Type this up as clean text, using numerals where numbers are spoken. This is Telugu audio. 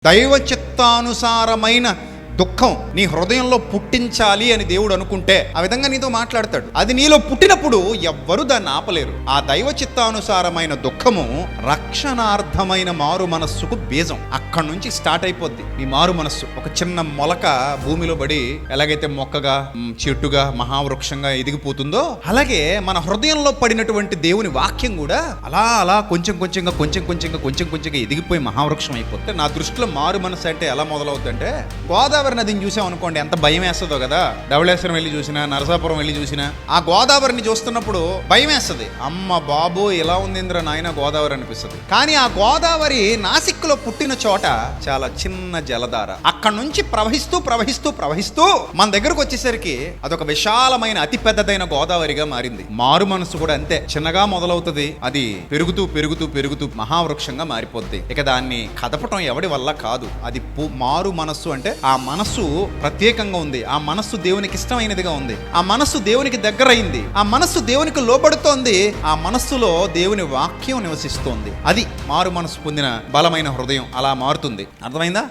దైవ చిత్తానుసారమైన దుఃఖం నీ హృదయంలో పుట్టించాలి అని దేవుడు అనుకుంటే ఆ విధంగా నీతో మాట్లాడతాడు. అది నీలో పుట్టినప్పుడు ఎవ్వరూ దాన్ని ఆపలేరు. ఆ దైవ చిత్తానుసారమైన దుఃఖము రక్షణార్థమైన మారు మనస్సుకు బీజం. అక్కడి నుంచి స్టార్ట్ అయిపోద్ది నీ మారు మనస్సు. ఒక చిన్న మొలక భూమిలో పడి ఎలాగైతే మొక్కగా చెట్టుగా మహావృక్షంగా ఎదిగిపోతుందో అలాగే మన హృదయంలో పడినటువంటి దేవుని వాక్యం కూడా అలా అలా కొంచెం కొంచెంగా ఎదిగిపోయి మహావృక్షం అయిపోతుంది. నా దృష్టిలో మారు మనసు అంటే ఎలా మొదలవుతుందంటే, గోదావరి నదిని చూసాం అనుకోండి, ఎంత భయం వేస్తుందో కదా. ధవళేశ్వరం వెళ్ళి చూసినా, నరసాపురం వెళ్ళి చూసినా ఆ గోదావరిని చూస్తున్నప్పుడు భయం వేస్తుంది. అమ్మ బాబో ఎలా ఉంది ఇంద్ర నాయన గోదావరి అనిపిస్తుంది. కానీ ఆ గోదావరి నాసిక్లో పుట్టిన చోట చాలా చిన్న జలధార. అక్కడ నుంచి ప్రవహిస్తూ మన దగ్గరకు వచ్చేసరికి అదొక విశాలమైన అతి పెద్దదైన గోదావరిగా మారింది. మారు మనసు కూడా అంతే, చిన్నగా మొదలవుతుంది, అది పెరుగుతూ మహావృక్షంగా మారిపోద్ది. ఇక దాన్ని కదపటం ఎవడి వల్ల కాదు. అది మారు మనస్సు అంటే ఆ మనస్సు ప్రత్యేకంగా ఉంది. ఆ మనస్సు దేవునికి ఇష్టమైనదిగా ఉంది. ఆ మనస్సు దేవునికి దగ్గరైంది. ఆ మనస్సు దేవునికి లోబడుతోంది. ఆ మనస్సులో దేవుని వాక్యం నివసిస్తోంది. అది మారు మనస్సు పొందిన బలమైన హృదయం. అలా మారుతుంది. అర్థమైందా?